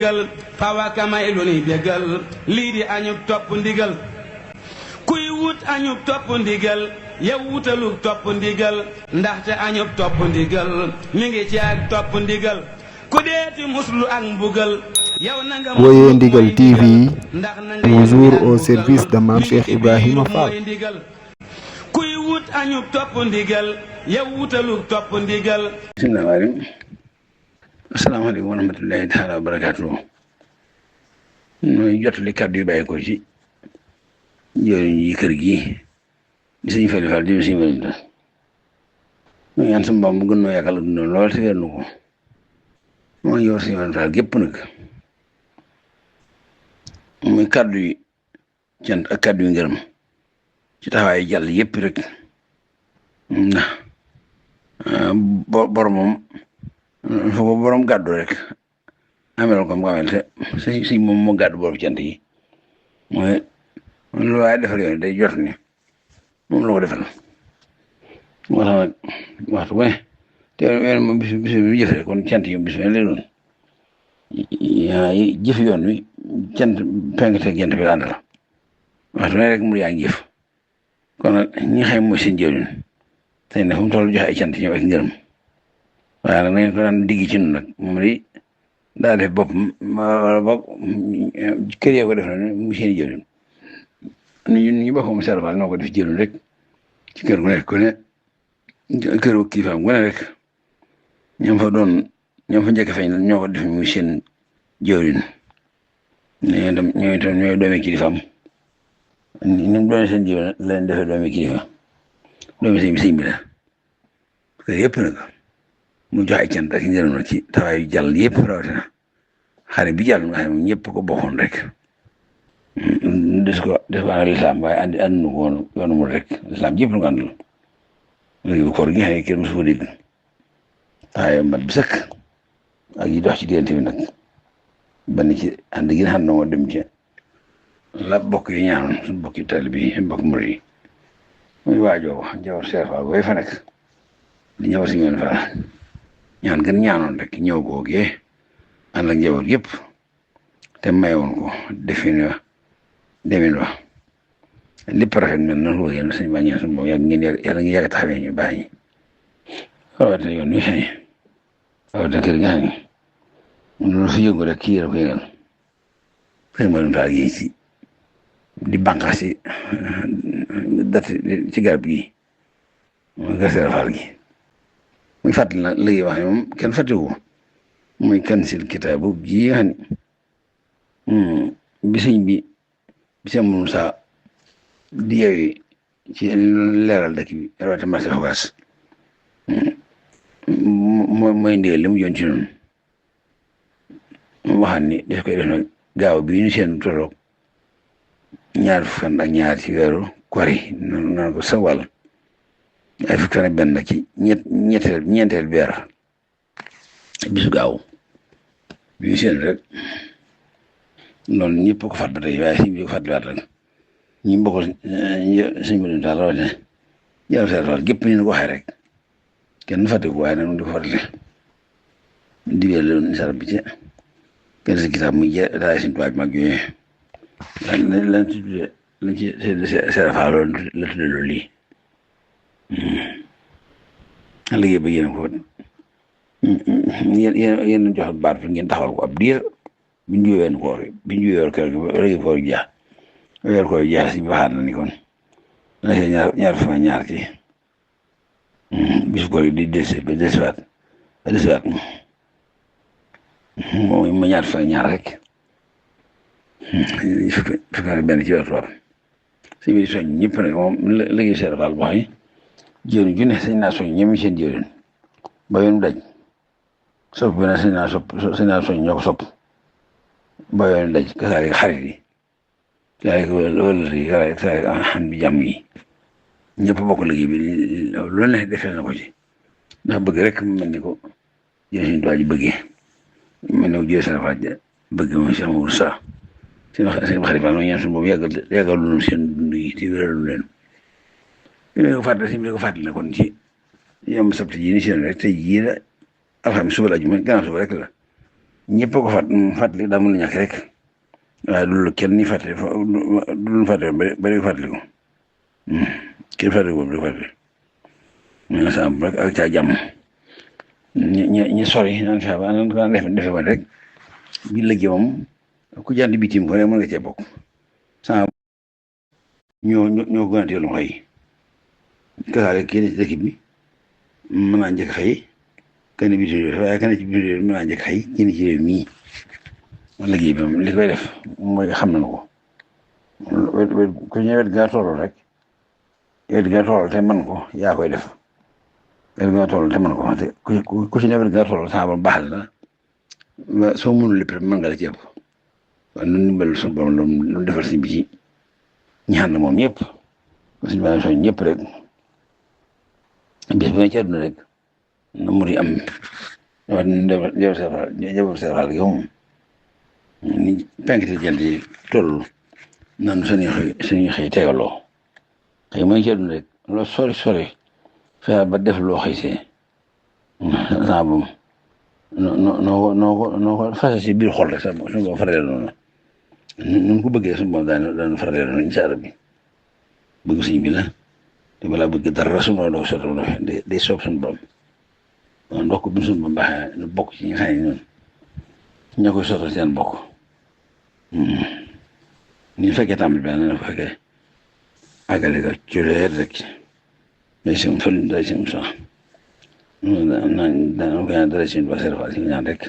fawaka may lu ni bégal lii di añub topp ndigal kuy wut añub topp ndigal yow wutalub topp ndigal ndaxte añub topp ndigal mi ngi ci ak topp ndigal ku deeti muslu ak mbugal yow na nga Woyé Ndigal TV, toujours au service de Mame Cheikh Ibrahima Fall. kuy wut añub topp ndigal yow wutalub topp ndigal. Asalaamaaleykum wa rahmatullahi taala wa barakaatu. Nooy jotali kàddu yu bàyyi ko ci jëriñ yi kër gi di sëñ Fallou Fall di sëñ Fallou ñu ñaan sama Bamba mu gën noo yàggal dund lool te wér nu ko moo ngi yor sëñ Fallou Fall gépp nag muy kàddu yi cant ak kàddu yu ngërëm ci taxawaay jàll yëpp rek ndax boromam foofu borom gàddu rek amel ko mu amel te si moom moo gàddu borom cant yi mooy lu waaye defal yoon day jot ni moom la ko defal moo tax nag waxtu bu ne te yoon moom bis bi jëf rek kon cant yi bis bi lay doon jëf yoon wi cant penk te gent bi ànd la waxtu bu ne rek mu yaa ngi jëf kon nag ñi xam mooy seen jëwriñ tey ne fu mu toll joxe ay cant ñëw ak ngërëm waaye nag nañ ko daan digg ci ñun nag moom li daa def boppam wala boog kër yoo ko def na mu seen jëwriñ ñun ñu bokkam serval noo ko def jëwriñ rek ci kër gu nekk ku ne këru kilifaam gu ne rek ñoom fa njëkk feeñ ñoo ko def muy seen jëwriñ ñoo itam ñooy doomi kilifaam ni mu doone seen jëwriñ la leen defee doomi kilifa doomi sëñ bi la kër yëpp nag mu jox ay cant ak ngërëm na ci tawaay yu jàll yëpp rawatina xare bi jàll nga xam ne ñëpp ko bokkoon rek des ko àndal lislaam waaye ànd nu ko woon yoonu mu rek lislaam yëpp nu ko àndal léegi bu koor gi nga xam ne kenn mosu ko dégg tawaay mat bi sëkk ak yi dox ci diggante bi nag ban ci ànd gi nga xam ne moo dem ci la bokk yi ñaanoon suñu bokk yi taalibe yi bokk murid yi muy waajoo jawar seer Faal booy fa nekk di ñëw si ngeen fa ñaan gën ñaanoon rek ñëw googee ànd ak njaboot yëpp te mayoon ko demin wa lépp rafet mel na lu yéen sëñ Ba ñaan suñu bopp yàlla ngi yàgg taxawee ñu baax ñi rawatina yoon wi xëy rawatina kër nga xam ne loolu fi yëngu rek kii la ko yëgal sëñ Ba Fall gi ci di bànqaas ci ci garab gi mooy Gassèr Fall gi muy fàttali nag léegi wax ne moom kenn fàttewu muy Kanzul Kitaabu ji nga xam ne bisiñ bi bisam Musaa di yeewi ci leeral dëkk bi rawatina marché Ocass mooy ndigal li mu yoon ci noonu mu waxaat ni daf koy def nag gaaw bi ñu seen tolloog ñaar fan ak ñaar ci weeru kori noonu ko sawal ay fukki fan ak benn ci ñeenteel beer bisu gaaw bi ñu seen rek loolu ñëpp ko fàtt ba tey waaye suñ bi ko fàttaliwaat rek ñi bokkul suñ bi daal rawatina jàll seer Faal gépp ñu ko waxee rek kenn fàtte ko waaye nag di ko fàttali diwee loon sarab bi ci Kanzul Kitaab muy daay suñ tubaab mag yooyu lan tuddee lañ ci seer Faal loolu la tuddee loolu lii liggéey ba yéen ko yéen jox baat fi ngeen taxawal ko ab diir biñ juween koor biñ juwee kër gi koor jeex weer koor jeex si waxaat na ni kon la see ñaar fa ñaar ci bisu koor yi di desiwaat moom ma ñaar fa ñaar rek fukki benn ci weer tubaab si biir soñ ñëpp nag moom liggéey seer Faal boo xam jëriñ ju ne sañ naa soñ ñoom seen jëriñ ba yoon daj sopp bi nag sañ naa soñ ñoo ko sopp ba yoon daj kasaare xarit yi kasaare wëllër yi kasaare xam bi jàmm yi ñëpp bokk liggéey bi lu ne defee na ko ci ndax bëgg rek mu mel ni ko jël suñu tuwaay ji bëggee mel ni ko jël seen faaj bëgg moom Cheikh Mourou Sa seen xarit ba noonu ñaan suñu boobu yàggal lu seen dund yi te wéralu leen ko fàttali na kon ci yom sabti ji ni seen rek tey jii la alxames suba la ajuma gannaaw suba rek la ñëpp ko fàttali daa mën a ñàkk rek waaye loolu kenn ni fàttali du fàttali ba di fàttali ko kenn fàttali ko ba di fàttali mais sa rek ak caa jàmm ñi sori naan fexe ba naan ko defe woon rek bi liggéey moom ku jànd bitim ko rek mën nga cee bokk sa ñoo gën a teelu xëy kasaare kii ci dëkk bi mën naa njëkk xëy kenn bi waaye kenn ci biir mën naa njëkk xëy kenn ci réew mii liggéey bi moom li koy def mooy xam nañu ko ku ñëwet nga tolloo rek wet nga tolloo te mën ko yaa koy def wet nga tolloo te mën ko te ku ci ñëwet nga tolloo saa ba baax la soo mënul lépp rek mën nga la ci ëpp waaye nun ndimbal suñu borom lu defal si bi ci ñaan na moom ñëpp suñu baa soñ ñëpp rek bis bi nga ci àdduna rek na muri am wax njaboot seefaal gi moom ni penkite jant yi toll naan suñuy xëy tegaloo xëy mooy ci àdduna rek loo sori fexe ba def loo xëy see saa boobu noo ko fase si biir xol rek sax suñu boo farale noonu nun ko bëggee suñu boobu daan farale noonu incha allah bi bëgg suñ bi la te balaa bëgg dara suñu boobu doo soto day soob suñu borom ndox ko bi suñu boobu baaxee nu bokk ci ñi xam ne noonu ñoo koy sotal seen bokk ni fekkee tàmbali benn na fekkee àggale ko culeer rek day sim fël day sim sax dana ko ñaan dara sin ba serfa si ñaan rek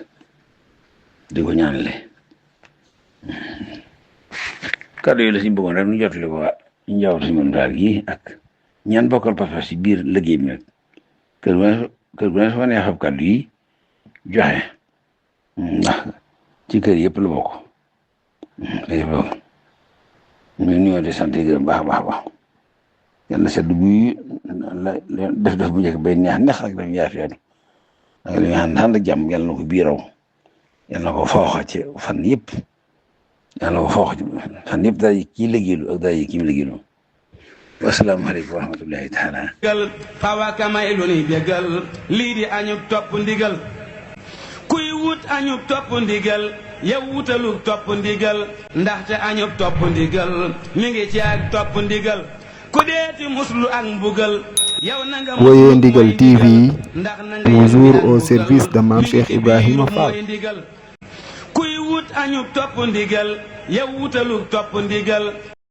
di ko ñaanale kàddu yi la siñ bëggoon rek nu jotali ko waa ñu njawar si mën daal gi ak ñaan bokkal pas-pas si biir liggéey bi nag kër gu ne fa neex ab kàddu yi joxe ndax ci kër yëpp la bokk ñu ñëw di sant gërëm baax a baax yàlla sedd buy def bu njëkk bay neex ak dañu yaatu ak li nga xam ne jàmm yàlla na ko biiraw yàlla na ko fooxa ci fan yëpp yàlla na ko fooxa ci fan yëpp daal kii liggéeylu ak daal kii liggéeylu wasalaamaaleykum wa rahmatullahi taala fawaka may lu ni bégal lii di añub topp ndigal kuy wut añub topp ndigal yow wutalug topp ndigal ndaxte añub topp ndigal mi ngi ci ak topp ndigal ku deeti muslu ak mbugal yow na nga Woyé Ndigal TV, toujours au service de Mame Cheikh Ibrahima Fall. kuy wut añub topp ndigal yow wutalug topp ndigal